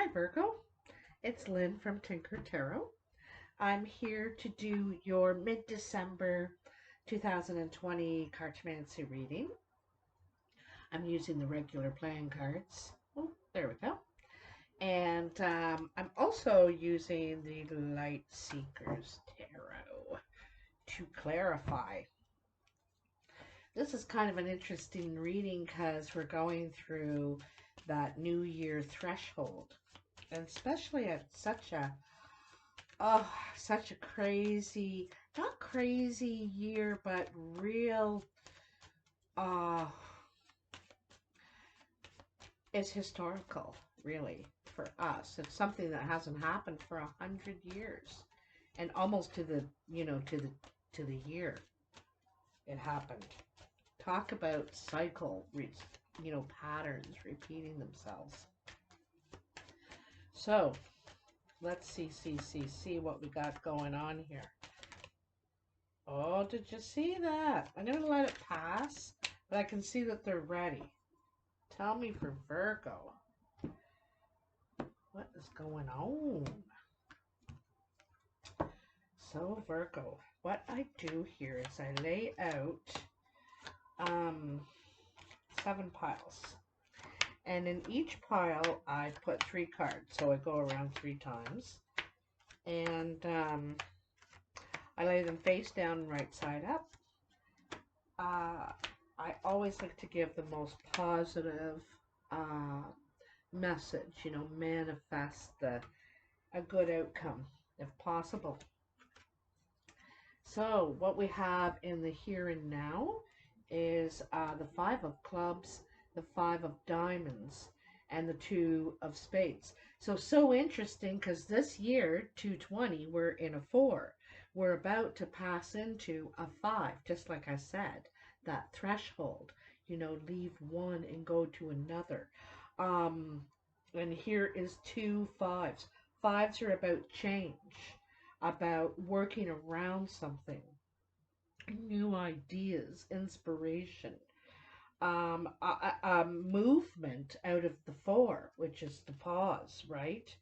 Hi Virgo, it's Lynn from Tinker Tarot. I'm here to do your mid-December 2020 cartomancy reading. I'm using the regular playing cards. Oh, there we go. And I'm also using the Light Seekers Tarot to clarify. This is kind of an interesting reading because we're going through that New Year threshold. And especially at such a crazy, not crazy year, but real, uh, it's historical, really, for us. It's something that hasn't happened for 100 years, and almost to the, to the year it happened. Talk about patterns repeating themselves. So, let's see what we got going on here. Oh, did you see that? I'm going to let it pass, but I can see that they're ready. Tell me for Virgo. What is going on? So, Virgo, what I do here is I lay out 7 piles. And in each pile, I put 3 cards. So I go around 3 times. And I lay them face down and right side up. I always like to give the most positive message, manifest a good outcome if possible. So what we have in the here and now is the 5 of clubs, the 5 of diamonds, and the 2 of spades. So interesting because this year, 220, we're in a 4. We're about to pass into a 5, just like I said, that threshold, leave one and go to another. And here is 2 5s. 5s are about change, about working around something, new ideas, inspiration, movement out of the 4, which is the pause, right?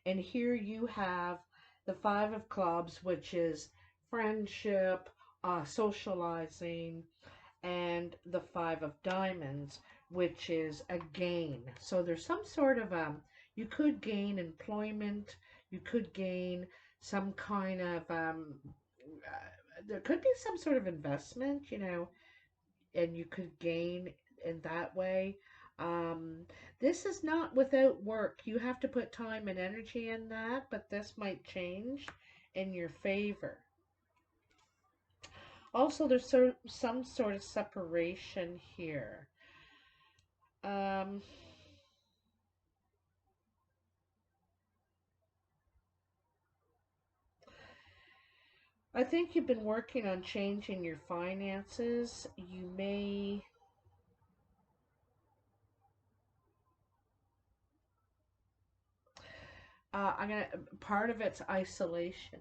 And here you have the 5 of clubs, which is friendship, socializing, and the 5 of diamonds, which is a gain. So there's some sort of you could gain employment, you could gain some kind of there could be some sort of investment, and you could gain in that way. This is not without work. You have to put time and energy in that, but this might change in your favor. Also, there's some sort of separation here. I think you've been working on changing your finances. You may part of it's isolation.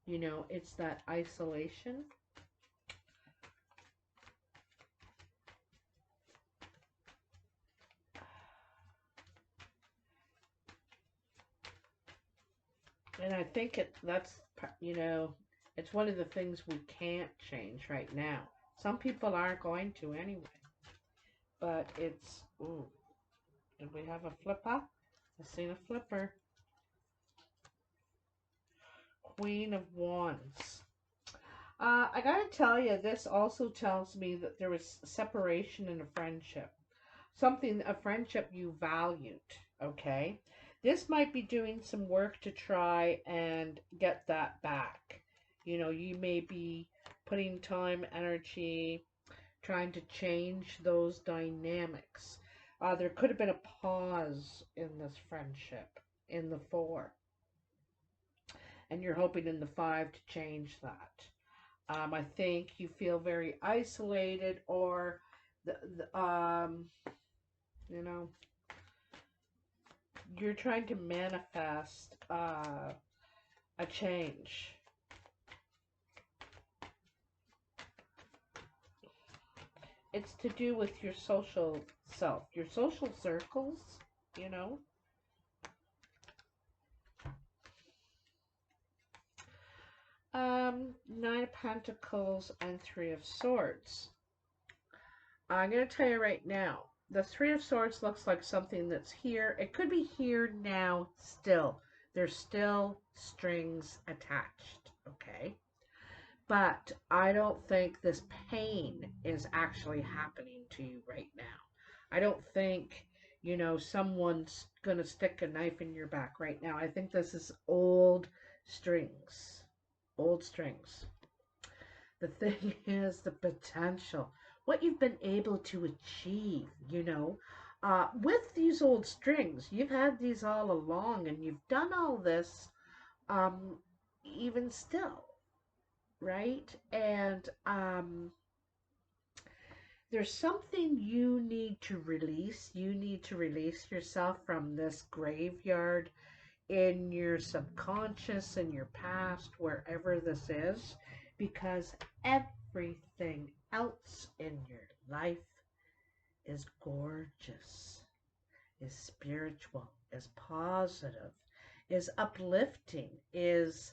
It's that isolation. And I think it's one of the things we can't change right now. Some people aren't going to anyway. But it's, ooh, did we have a flipper? I seen a flipper. Queen of Wands. I gotta tell you, this also tells me that there was separation in a friendship. A friendship you valued, okay? This might be doing some work to try and get that back. You may be putting time, energy, trying to change those dynamics. There could have been a pause in this friendship in the 4. And you're hoping in the 5 to change that. I think you feel very isolated, or you're trying to manifest a change. It's to do with your social self, your social circles, Nine of Pentacles and Three of Swords. I'm going to tell you right now, the Three of Swords looks like something that's here. It could be here now still. There's still strings attached, okay? But I don't think this pain is actually happening to you right now. I don't think, you know, someone's going to stick a knife in your back right now. I think this is old strings. Old strings. The thing is the potential, what you've been able to achieve, you know, with these old strings. You've had these all along and you've done all this, um, even still, right? And there's something you need to release. You need to release yourself from this graveyard in your subconscious, in your past, wherever this is, because everything else in your life is gorgeous, is spiritual, is positive, is uplifting, is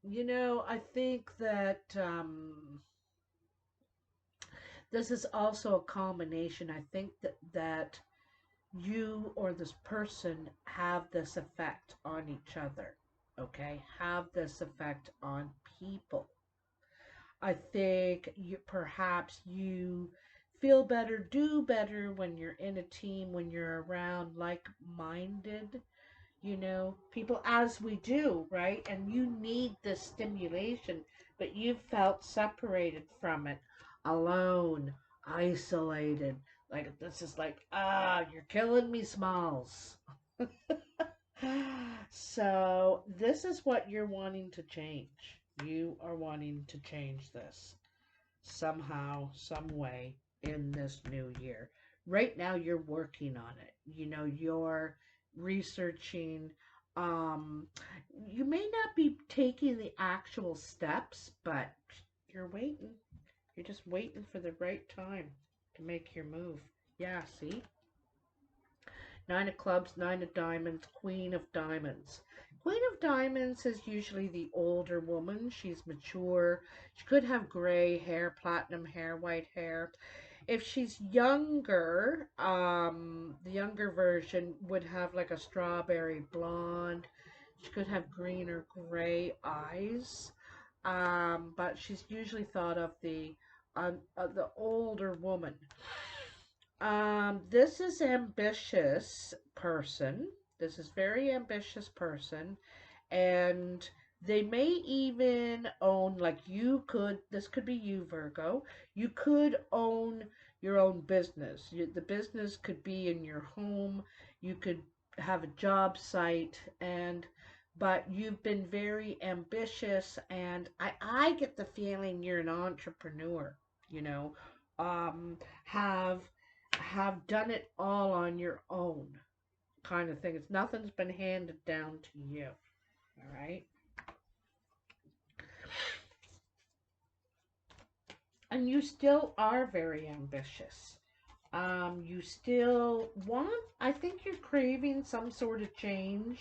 you know, I think that this is also a combination. I think that you or this person have this effect on each other, okay? Have this effect on people. I think perhaps you feel better, do better when you're in a team, when you're around like-minded, you know, people, as we do, right? And you need this stimulation, but you've felt separated from it, alone, isolated. Like, this is like, you're killing me, Smalls. So, this is what you're wanting to change. You are wanting to change this somehow, some way in this new year. Right now, you're working on it. You know, you're researching. Um, you may not be taking the actual steps, but you're waiting. You're just waiting for the right time to make your move. Yeah, see? Nine of clubs, nine of diamonds, queen of diamonds. Queen of diamonds is usually the older woman. She's mature. She could have gray hair, platinum hair, white hair. If she's younger, the younger version would have like a strawberry blonde. She could have green or gray eyes. But she's usually thought of the older woman. This is ambitious person. This is very ambitious person, and they may even own, like you could, this could be you, Virgo. You could own your own business. The business could be in your home. You could have a job site, and but you've been very ambitious, and I get the feeling you're an entrepreneur, you know, um, have done it all on your own kind of thing. It's nothing's been handed down to you. All right. And you still are very ambitious. You still want, I think you're craving some sort of change,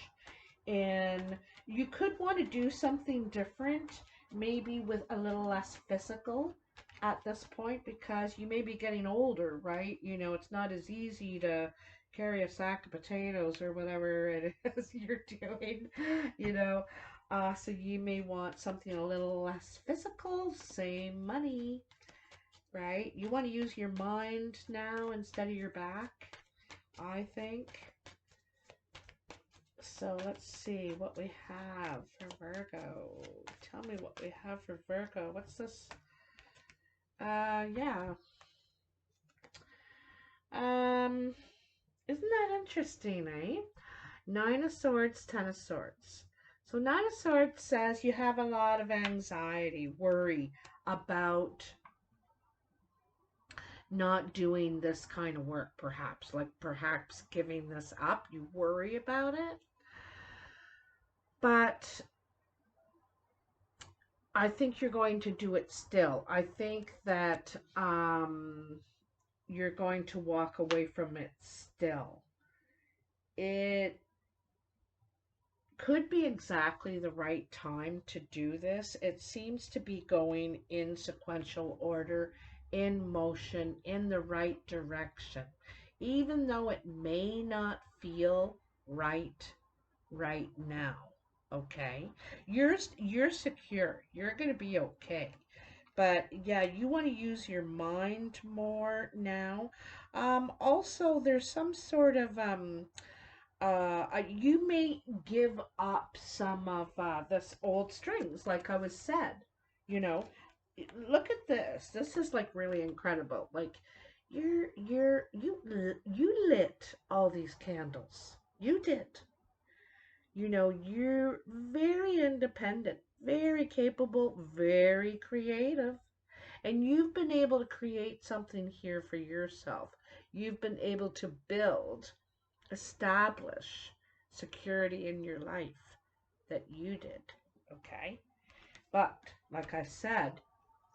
and you could want to do something different, maybe with a little less physical at this point, because you may be getting older, right? You know, it's not as easy to carry a sack of potatoes or whatever it is you're doing, you know. So you may want something a little less physical, same money, right? You want to use your mind now instead of your back, I think. So let's see what we have for Virgo. Tell me what we have for Virgo. What's this? Yeah. Isn't that interesting, eh? Nine of Swords, Ten of Swords. So Nine of Swords says you have a lot of anxiety, worry about not doing this kind of work, perhaps. Like perhaps giving this up. You worry about it. But I think you're going to do it still. I think that you're going to walk away from it still. it could be exactly the right time to do this. It seems to be going in sequential order, in motion, in the right direction. Even though it may not feel right now. Okay? You're secure. You're going to be okay. But yeah, you want to use your mind more now. Also, there's some sort of you may give up some of this old strings, like I was said. You know, look at this. This is like really incredible. Like you lit all these candles. You did. You know, you're very independent, very capable, very creative. And you've been able to create something here for yourself. You've been able to build, establish security in your life that you did. Okay? But, like I said,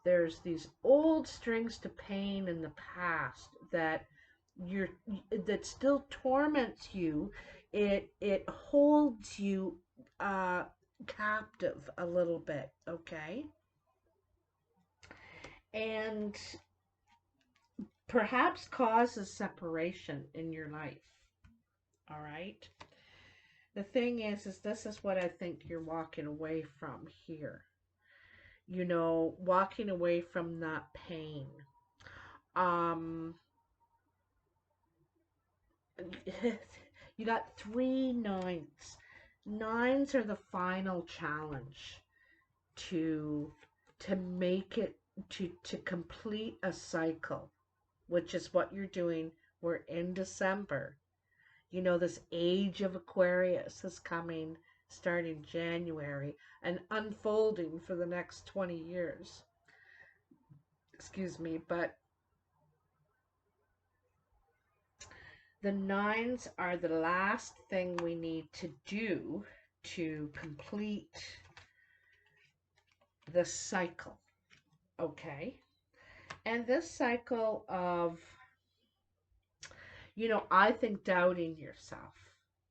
there's these old strings to pain in the past that you're that still torments you. It holds you uh captive a little bit, okay? And perhaps causes separation in your life. All right? The thing is this is what I think you're walking away from here. You know, walking away from that pain. Um You got 3 9s. Nines are the final challenge to make it to complete a cycle, which is what you're doing. We're in December. You know, this age of Aquarius is coming starting January and unfolding for the next 20 years. Excuse me, but the nines are the last thing we need to do to complete the cycle, okay? And this cycle of, you know, I think doubting yourself.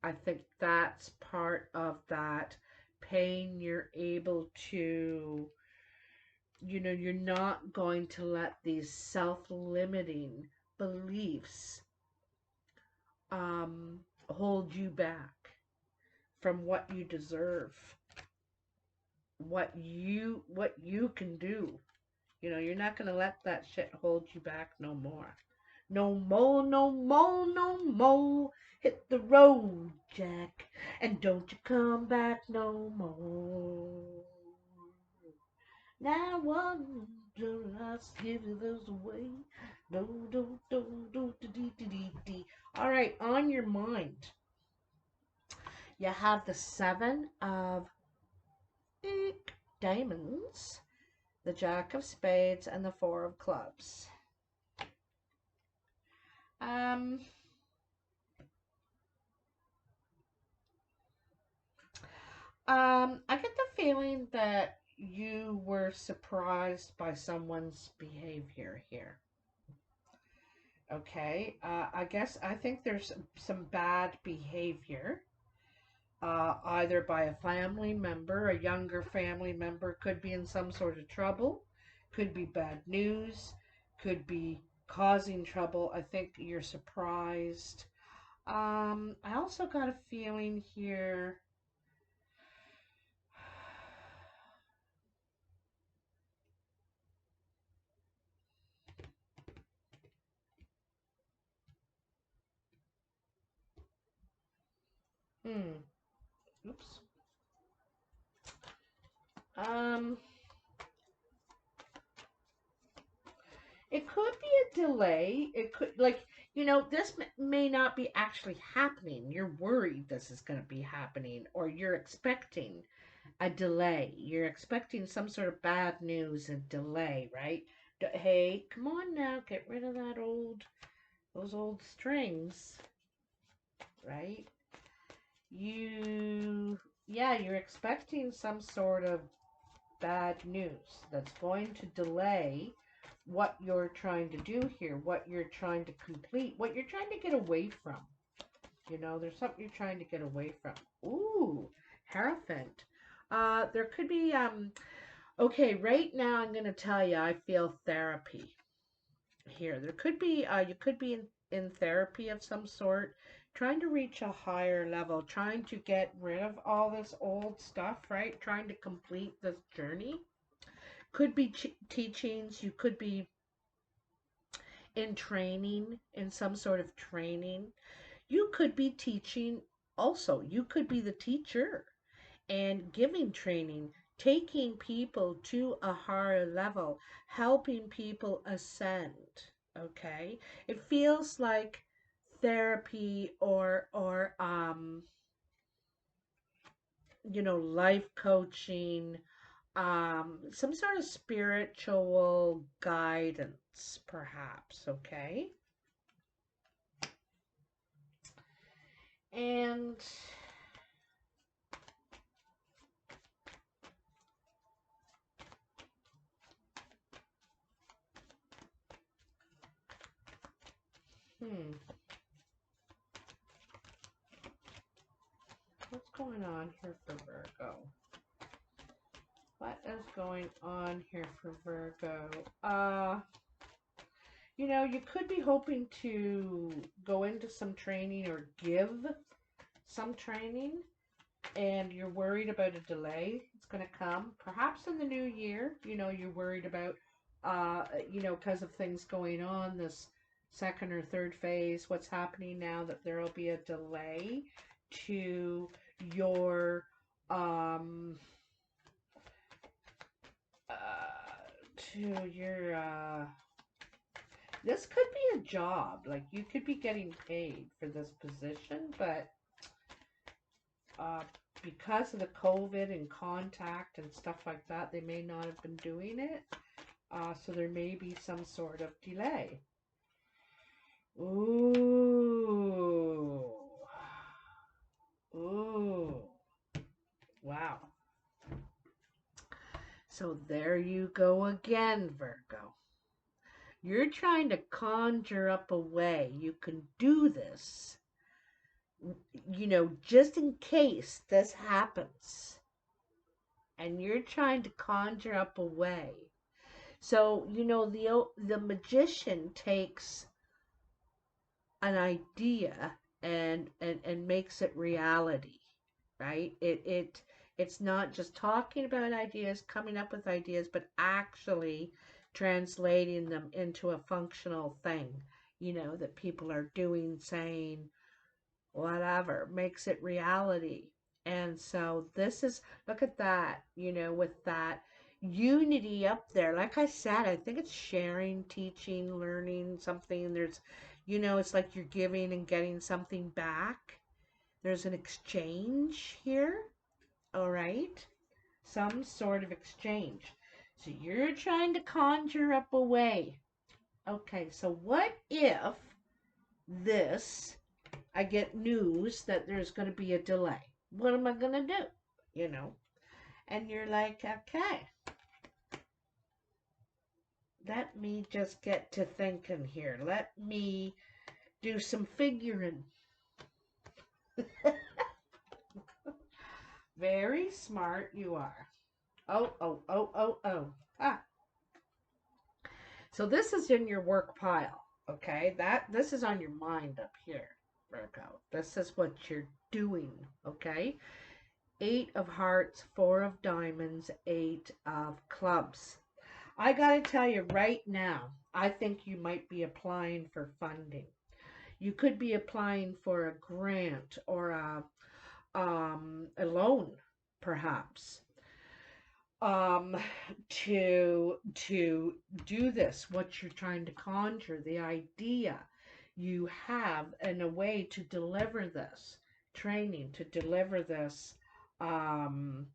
I think that's part of that pain. You're able to, you know, you're not going to let these self-limiting beliefs um, hold you back from what you deserve, what you can do. You know, you're not gonna let that shit hold you back no more. No more, no more, no more. Hit the road, Jack, and don't you come back no more. Now one just give those away. No, don't, dee, dee, dee, dee. All right, on your mind, you have the 7 of diamonds, the Jack of Spades, and the 4 of Clubs. Um, I get the feeling that you were surprised by someone's behavior here. Okay, I think there's some bad behavior, either by a family member, a younger family member, could be in some sort of trouble, could be bad news, could be causing trouble. I think you're surprised. I also got a feeling here. Oops. Um, it could be a delay. It could, like, you know, this may not be actually happening. You're worried this is going to be happening, or you're expecting a delay. You're expecting some sort of bad news and delay, right? Hey, come on now, get rid of those old strings, right? Yeah, you're expecting some sort of bad news that's going to delay what you're trying to do here, what you're trying to complete, what you're trying to get away from. You know, there's something you're trying to get away from. Ooh, Hierophant. There could be, okay, right now I'm going to tell you, I feel therapy here. There could be, you could be in therapy of some sort, trying to reach a higher level, trying to get rid of all this old stuff, right? Trying to complete this journey. Could be teachings, you could be in training, in some sort of training. You could be teaching also. You could be the teacher and giving training, taking people to a higher level, helping people ascend. Okay? It feels like therapy or you know, life coaching, some sort of spiritual guidance, perhaps, okay? And hmm, what's going on here for Virgo? What is going on here for Virgo? You know, you could be hoping to go into some training or give some training, and you're worried about a delay. It's going to come perhaps in the new year. You know, you're worried about, you know, because of things going on, this second or third phase, what's happening now, that there will be a delay to your, um, to your, this could be a job. Like, you could be getting paid for this position, but uh, because of the COVID and contact and stuff like that, they may not have been doing it. So there may be some sort of delay. Ooh. Ooh. Wow. So there you go again, Virgo. You're trying to conjure up a way you can do this, you know, just in case this happens. And you're trying to conjure up a way. So, you know, the magician takes an idea and makes it reality, right? It's not just talking about ideas, coming up with ideas, but actually translating them into a functional thing, you know, that people are doing, saying, whatever, makes it reality. And so this is, look at that, you know, with that unity up there. Like I said, I think it's sharing, teaching, learning something. There's, you know, it's like you're giving and getting something back. There's an exchange here, all right? Some sort of exchange. So you're trying to conjure up a way. Okay, so what if this, I get news that there's going to be a delay? What am I going to do? You know? And you're like, okay, let me just get to thinking here. Let me do some figuring. Very smart you are. Oh, oh, oh, oh, oh. Ah. So this is in your work pile, okay? This is on your mind up here, Virgo. This is what you're doing, okay? 8 of hearts, 4 of diamonds, 8 of clubs. I gotta tell you right now, I think you might be applying for funding. You could be applying for a grant or a loan, perhaps, um, to do this. What you're trying to conjure, the idea you have, in a way to deliver this training, to deliver this, um,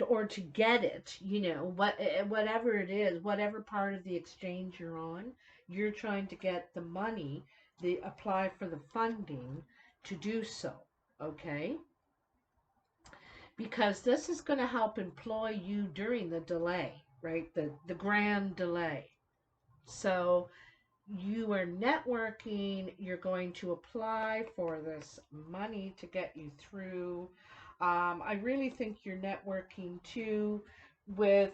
or to get it, you know, whatever it is, whatever part of the exchange you're on, you're trying to get the money, the apply for the funding to do so, okay? Because this is going to help employ you during the delay, right? The grand delay. So you are networking, you're going to apply for this money to get you through. I really think you're networking too with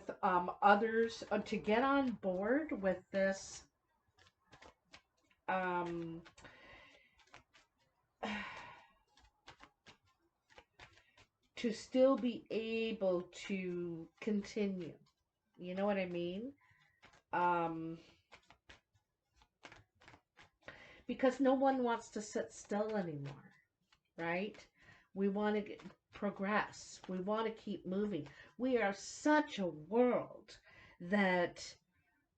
others to get on board with this um, to still be able to continue. You know what I mean? Um, because no one wants to sit still anymore, right? We want to progress. We want to keep moving. We are such a world that,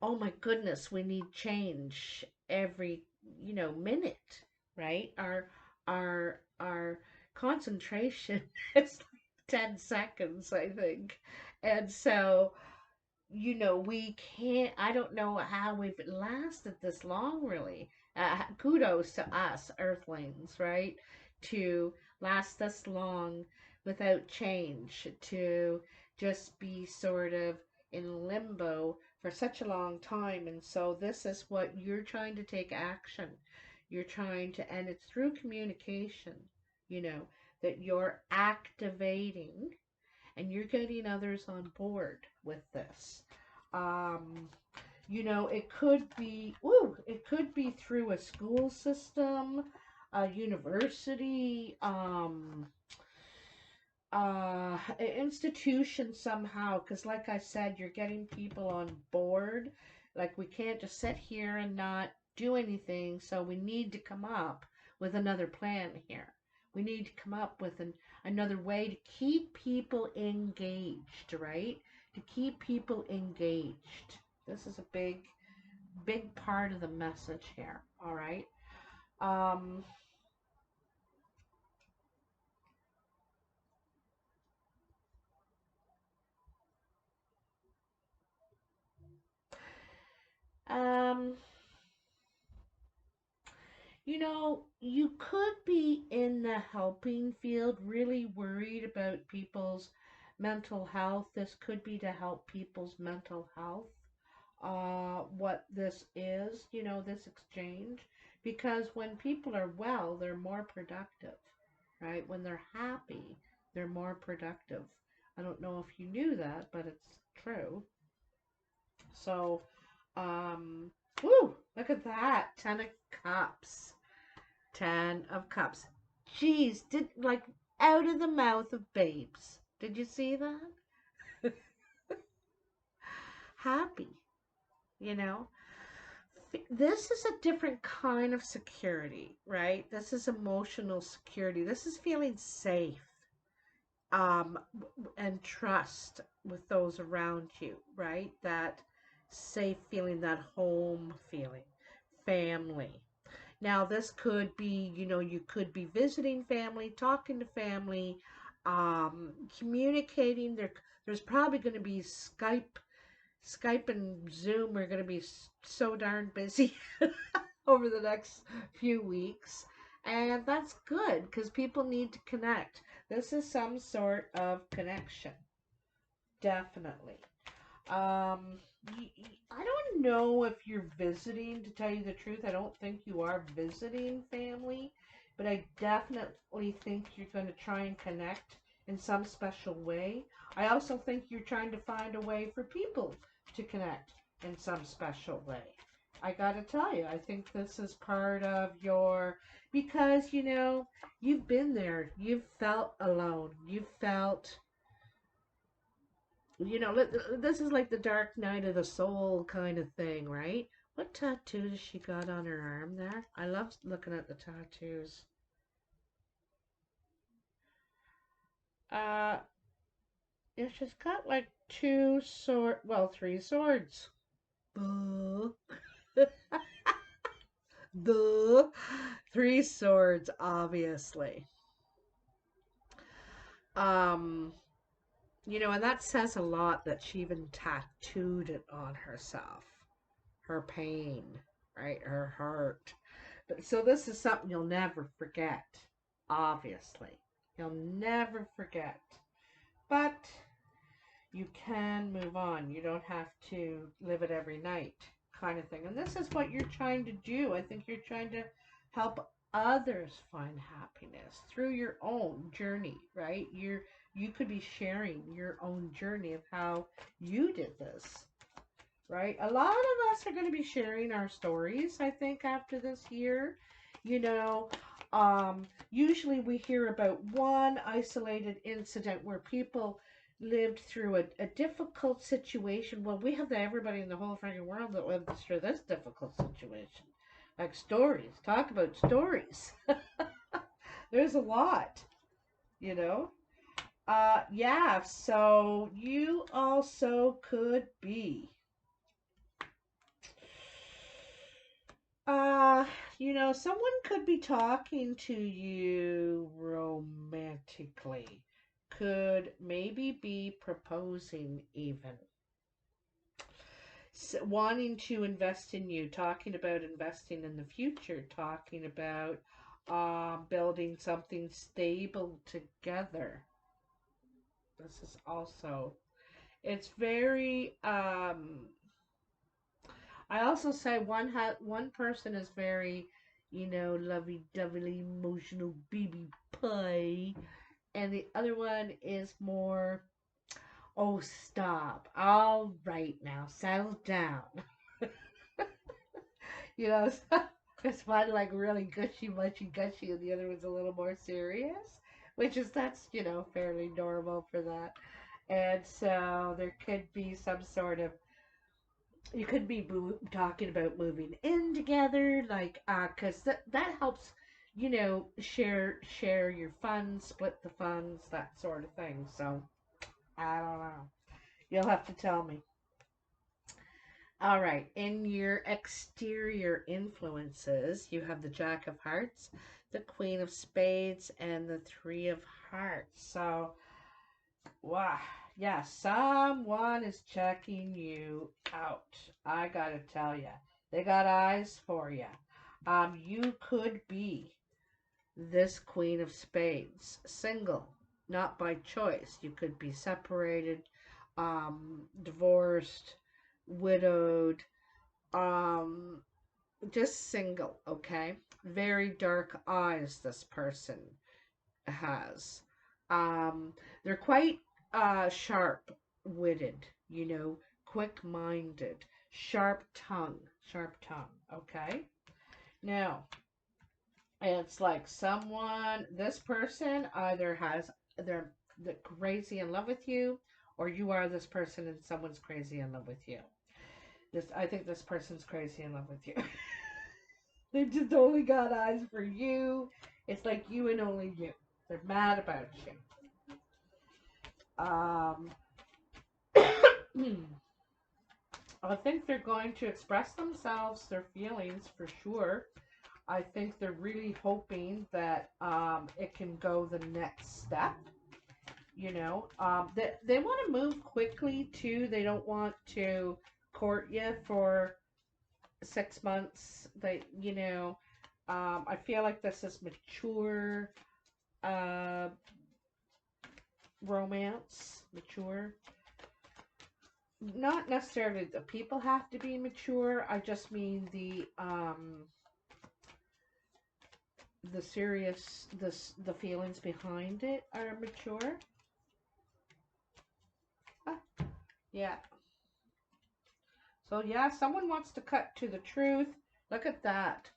oh my goodness, we need change every, minute, right? Our concentration is like 10 seconds, I think. And so, we can't, I don't know how we've lasted this long, really. Kudos to us, Earthlings, right? To last this long without change, to just be sort of in limbo for such a long time. And so, this is what you're trying to take action. You're trying to, and it's through communication, you know, that you're activating and you're getting others on board with this. Um, it could be, it could be through a school system, a university, an institution somehow. Because, like I said, you're getting people on board. Like, we can't just sit here and not do anything. So we need to come up with another plan here. We need to come up with another way to keep people engaged, right? To keep people engaged. This is a big part of the message here. All right. Um, um, you could be in the helping field, really worried about people's mental health. This could be to help people's mental health. What this is, this exchange. Because when people are well, they're more productive, right? When they're happy, they're more productive. I don't know if you knew that, but it's true. So, woo, look at that. 10 of Cups. 10 of Cups. Jeez, did like out of the mouth of babes. Did you see that? Happy, you know? This is a different kind of security, right? This is emotional security. This is feeling safe, um, and trust with those around you, right? That safe feeling, that home feeling, family. Now, this could be, you could be visiting family, talking to family, communicating. There's probably going to be Skype and Zoom are going to be so darn busy over the next few weeks. And that's good because people need to connect. This is some sort of connection. Definitely. I don't know if you're visiting, to tell you the truth. I don't think you are visiting family, but I definitely think you're going to try and connect in some special way. I also think you're trying to find a way for people to connect in some special way. I gotta tell you, I think this is part of your, because you've been there, you've felt alone, you've felt, this is like the dark night of the soul kind of thing, right? What tattoo does she got on her arm there? I love looking at the tattoos. Uh, yeah, she's got like three swords. Duh. Duh. Three swords, obviously. Um, and that says a lot that she even tattooed it on herself. Her pain, right? Her hurt. But so this is something you'll never forget, obviously. You'll never forget. But you can move on. You don't have to live it every night kind of thing. And this is what you're trying to do. I think you're trying to help others find happiness through your own journey, right? You could be sharing your own journey of how you did this, right? A lot of us are going to be sharing our stories, I think, after this year. You know, usually we hear about one isolated incident where people lived through a difficult situation. Well, we have everybody in the whole freaking world that lived through this difficult situation. Like stories. Talk about stories. There's a lot, you know. Yeah, so you also could be Uh, someone could be talking to you romantically. Could maybe be proposing even. Wanting to invest in you, talking about investing in the future, talking about building something stable together. This is also, it's very, I also say one person is very, lovey-dovey, emotional baby pie, and the other one is more, oh, stop. All right now, settle down. You know, it's one like really gushy, mushy, gushy, and the other one's a little more serious, that's, fairly normal for that. And so there could be some sort of, you could be talking about moving in together, like, because that helps, share your funds, split the funds, that sort of thing. So I don't know. You'll have to tell me. All right. In your exterior influences, you have the Jack of Hearts, the Queen of Spades, and the Three of Hearts. So, wow. Yeah, someone is checking you out. I gotta tell you, they got eyes for you. You could be this Queen of Spades, single, not by choice. You could be separated, divorced, widowed, um, just single, okay? Very dark eyes this person has. They're quite sharp-witted, quick-minded, sharp tongue, okay? Now, it's like this person either they're crazy in love with you, or you are this person and someone's crazy in love with you. I think this person's crazy in love with you. They just only got eyes for you. It's like you and only you. They're mad about you. I think they're going to express themselves, their feelings for sure. I think they're really hoping that it can go the next step. They want to move quickly too. They don't want to court you for 6 months. I feel like this is mature uh, romance. Mature. Not necessarily the people have to be mature. I just mean the feelings behind it are mature. Ah, yeah. So yeah, someone wants to cut to the truth. Look at that.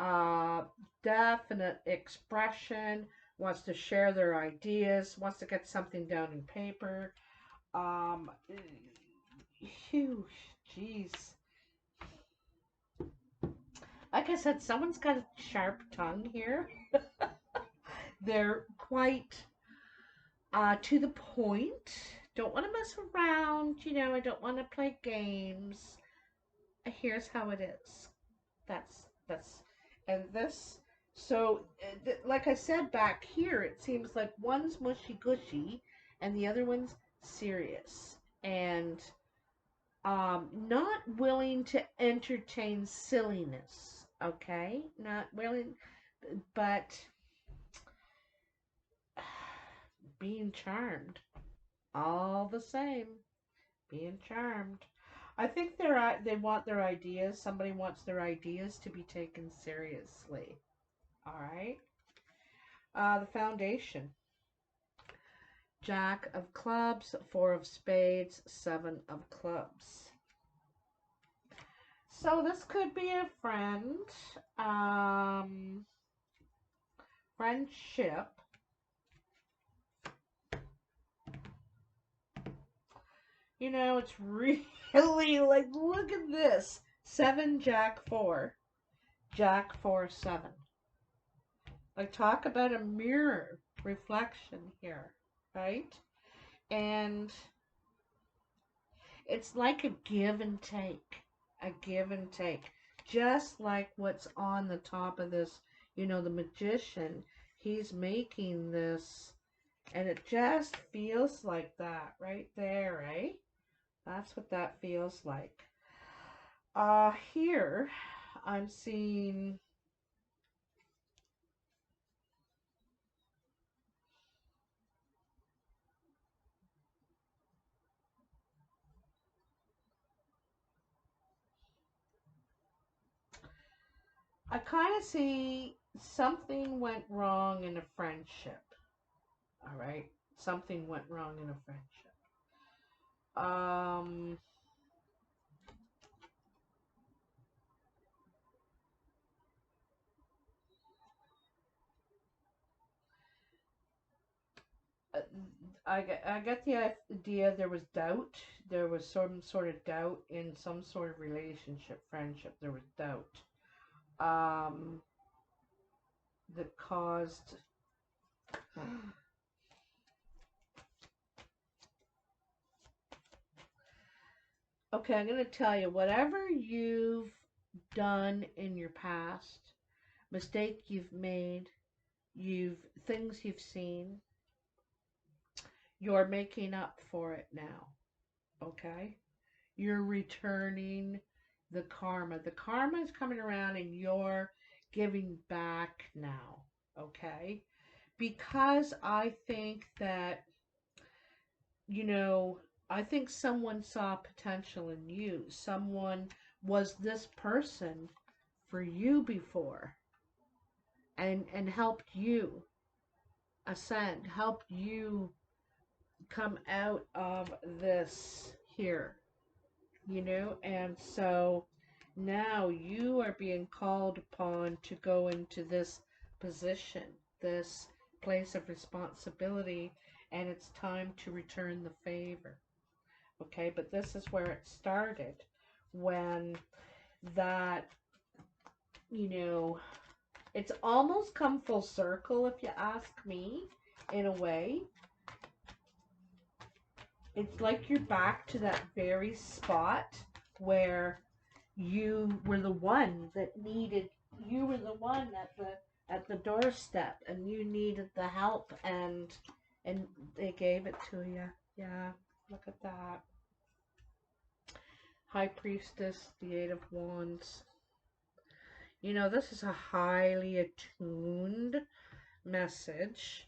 Uh, Definite expression, wants to share their ideas, wants to get something down in paper. Um, Jeez. Like I said, someone's got a sharp tongue here. They're quite to the point. Don't want to mess around. I don't want to play games. Here's how it is. That's and this. So, like I said back here, it seems like one's mushy gushy and the other one's serious and not willing to entertain silliness. Okay, not willing, but being charmed all the same. Being charmed. I think they want their ideas. Somebody wants their ideas to be taken seriously. All right. The foundation. Jack of clubs, 4 of spades, 7 of clubs. So this could be a friend, friendship. You know, it's really like, look at this. 7, Jack, 4. Jack, 4, 7. Like, talk about a mirror reflection here, right? And it's like a give and take. A give and take. Just like what's on the top of this, you know, the magician, he's making this, and it just feels like that right there, eh? That's what that feels like. Here, I'm seeing I kind of see something went wrong in a friendship. All right. Something went wrong in a friendship. Um, I get the idea there was doubt. There was some sort of doubt in some sort of relationship, friendship. There was doubt. Um, that caused. Okay, I'm going to tell you, whatever you've done in your past, mistake you've made, things you've seen, you're making up for it now. Okay? You're returning the karma. The karma is coming around and you're giving back now. Okay? Because I think that, you know, I think someone saw potential in you. Someone was this person for you before and helped you ascend, helped you come out of this here, you know, and so now you are being called upon to go into this position, this place of responsibility, and it's time to return the favor. Okay, but this is where it started when that, you know, it's almost come full circle if you ask me, in a way. It's like you're back to that very spot where you were the one that needed, you were the one at the doorstep and you needed the help, and they gave it to you. Yeah, look at that. High Priestess, the 8 of Wands. You know, this is a highly attuned message,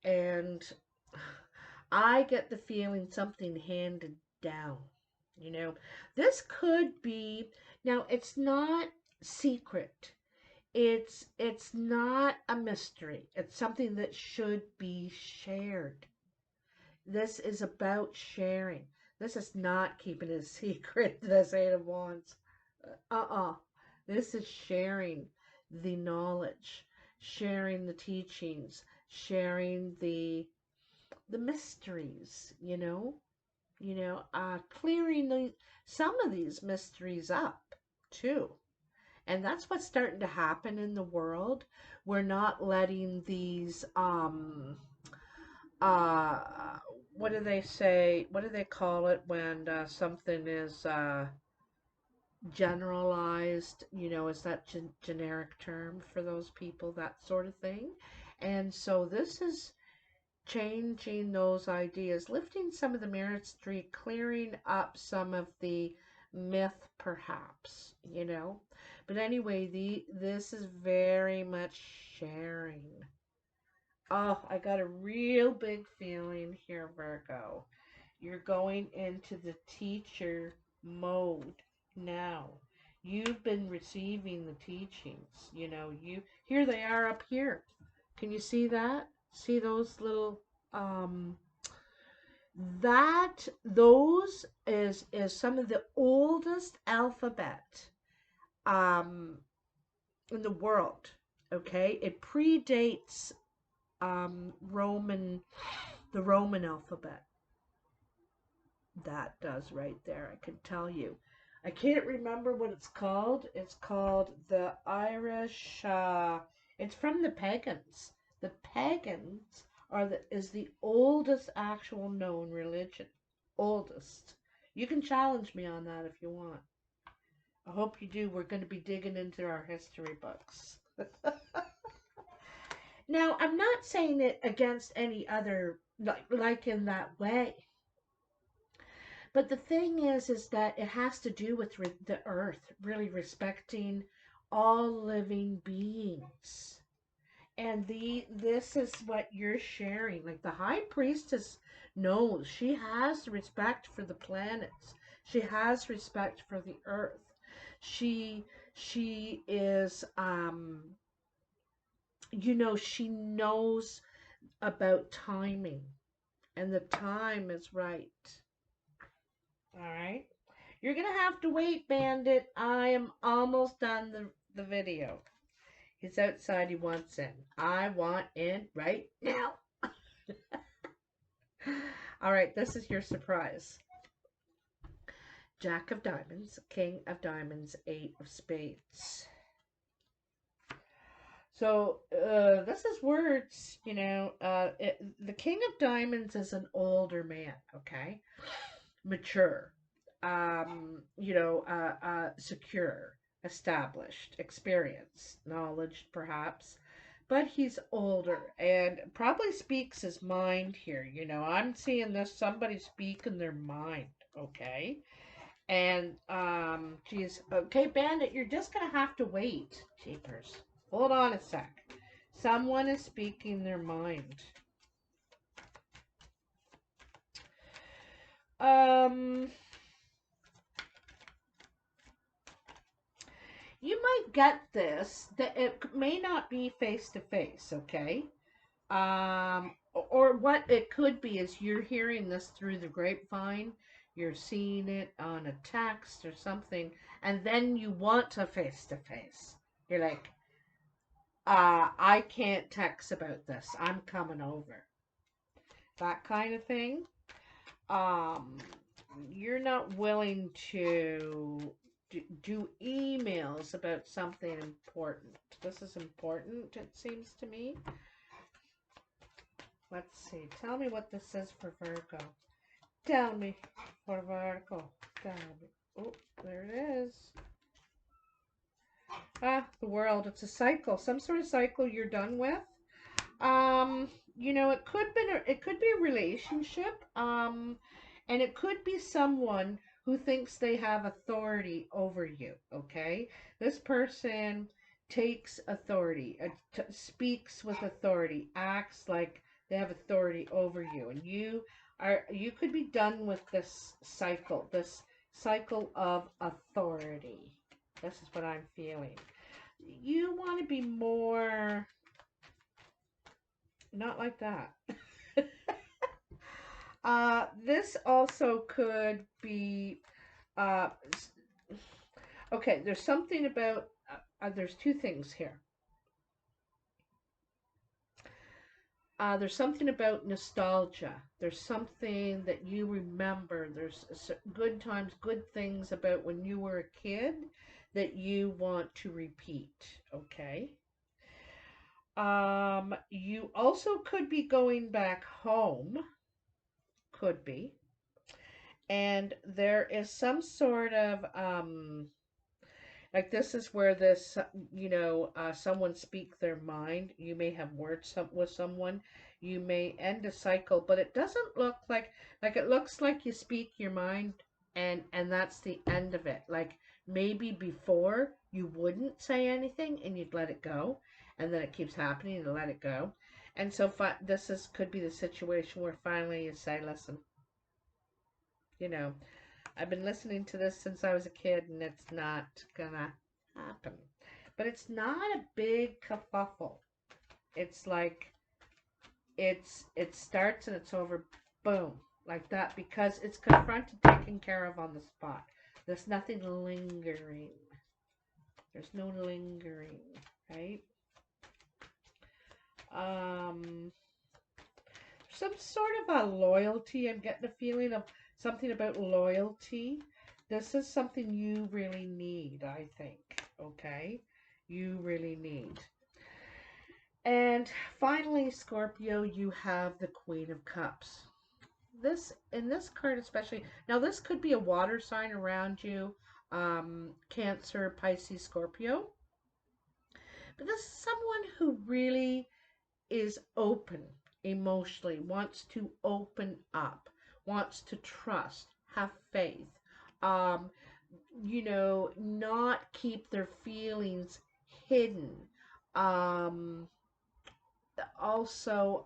and I get the feeling something handed down. You know, this could be, now it's not secret. It's not a mystery. It's something that should be shared. This is about sharing. This is not keeping it a secret, this 8 of Wands. This is sharing the knowledge, sharing the teachings, sharing the mysteries, clearing some of these mysteries up too. And that's what's starting to happen in the world. We're not letting these uh what do they say? What do they call it when something is generalized? Is that generic term for those people, that sort of thing. And so this is changing those ideas, lifting some of the mystery, clearing up some of the myth, perhaps, But anyway, this is very much sharing. Oh, I got a real big feeling here, Virgo. You're going into the teacher mode now. You've been receiving the teachings, you know, here they are up here. Can you see that? See those little those is some of the oldest alphabet um in the world. Okay, it predates the Roman alphabet. That does right there, I can tell you. I can't remember what it's called. It's called the Irish. It's from the pagans. The pagans is the oldest actual known religion. Oldest. You can challenge me on that if you want. I hope you do. We're going to be digging into our history books. Now, I'm not saying it against any other, like in that way. But the thing is that it has to do with the earth, really respecting all living beings. And this is what you're sharing. Like the high priestess knows, she has respect for the planets. She has respect for the earth. She is you know, she knows about timing, and the time is right. All right. You're going to have to wait, Bandit. I am almost done the video. He's outside. He wants in. I want in right now. All right. This is your surprise. Jack of Diamonds, King of Diamonds, Eight of Spades. So this is words, you know. The King of Diamonds is an older man, okay? Mature, you know, secure, established, experienced, knowledge, perhaps. But he's older and probably speaks his mind here. You know, I'm seeing this, somebody speaking their mind, okay? And, geez, okay, Bandit, you're just going to have to wait. Jeepers. Hold on a sec. Someone is speaking their mind. You might get this, that it may not be face to face, okay? Or what it could be is you're hearing this through the grapevine, you're seeing it on a text or something, and then you want a face to face. You're like, I can't text about this. I'm coming over. That kind of thing. You're not willing to do emails about something important. This is important, it seems to me. Let's see. Tell me what this is for Virgo. Tell me for Virgo. Tell me. Oh, there it is. Ah, the world. It's a cycle. Some sort of cycle you're done with. You know, it could be a relationship. And it could be someone who thinks they have authority over you, okay? This person takes authority, speaks with authority, acts like they have authority over you, and you could be done with this cycle of authority. This is what I'm feeling. You want to be more, not like that. This also could be, okay, there's something about, there's two things here. There's something about nostalgia. There's something that you remember. There's good times, good things about when you were a kid that you want to repeat, okay? You also could be going back home. Could be. And there is some sort of, like this is where this, you know, someone speak their mind. You may have words with someone. You may end a cycle, but it doesn't look like it looks like you speak your mind and that's the end of it. Like maybe before you wouldn't say anything and you'd let it go, and then it keeps happening and let it go. And so could be the situation where finally you say, listen, you know, I've been listening to this since I was a kid, and it's not gonna happen. But it's not a big kerfuffle. It's like it starts and it's over, boom, like that, because it's confronted, taken care of on the spot. There's nothing lingering. There's no lingering, right? Some sort of a loyalty. I'm getting a feeling of something about loyalty. This is something you really need, I think. Okay? You really need. And finally, Scorpio, you have the Queen of Cups. In this card especially, now this could be a water sign around you, Cancer, Pisces, Scorpio. But this is someone who really is open emotionally, wants to open up, wants to trust, have faith, um, not keep their feelings hidden. Um, also,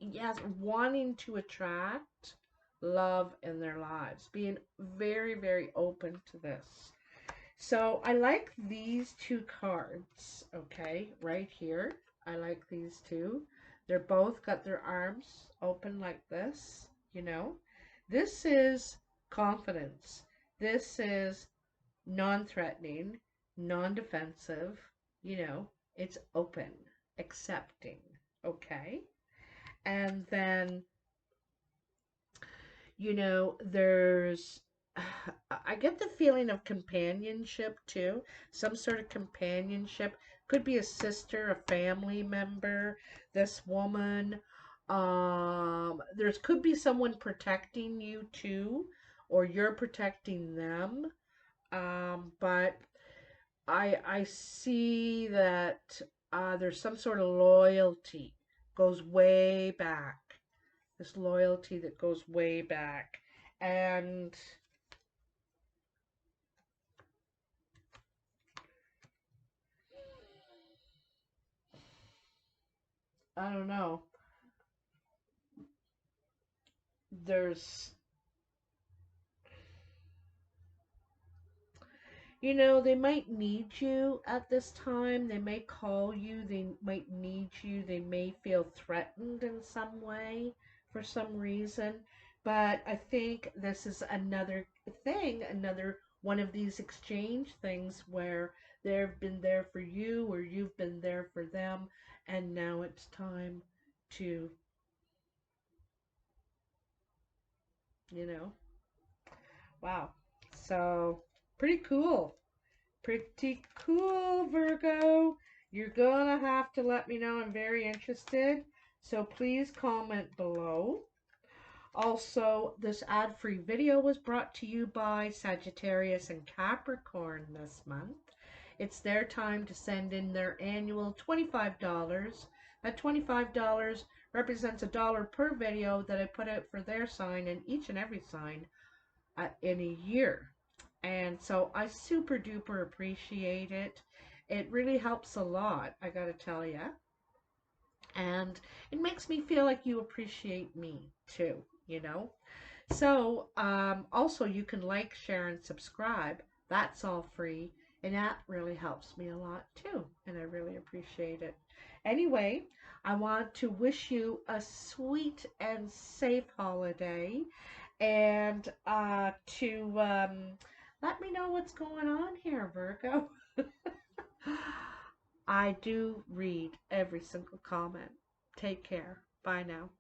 yes, wanting to attract love in their lives, being very, very open to this. So I like these two cards, okay, right here. I like these two. They're both got their arms open like this, you know. This is confidence. This is non-threatening, non-defensive, you know. It's open, accepting, okay? And then, there's I get the feeling of companionship too. Some sort of companionship. Could be a sister, a family member, this woman. There could be someone protecting you too, or you're protecting them. But I see that there's some sort of loyalty goes way back. This loyalty that goes way back. And I don't know. There's, they might need you at this time. They may call you. They might need you. They may feel threatened in some way for some reason. But I think this is another thing, another one of these exchange things where they've been there for you or you've been there for them. And now it's time to, you know, wow. So, pretty cool. Pretty cool, Virgo. You're gonna have to let me know. I'm very interested. So please comment below. Also, this ad-free video was brought to you by Sagittarius and Capricorn this month. It's their time to send in their annual $25. That $25 represents $1 per video that I put out for their sign and each and every sign in a year. And so I super duper appreciate it. It really helps a lot, I gotta tell you. And it makes me feel like you appreciate me too, So also you can like, share, and subscribe. That's all free. And that really helps me a lot too. And I really appreciate it. Anyway, I want to wish you a sweet and safe holiday. And to let me know what's going on here, Virgo. I do read every single comment. Take care. Bye now.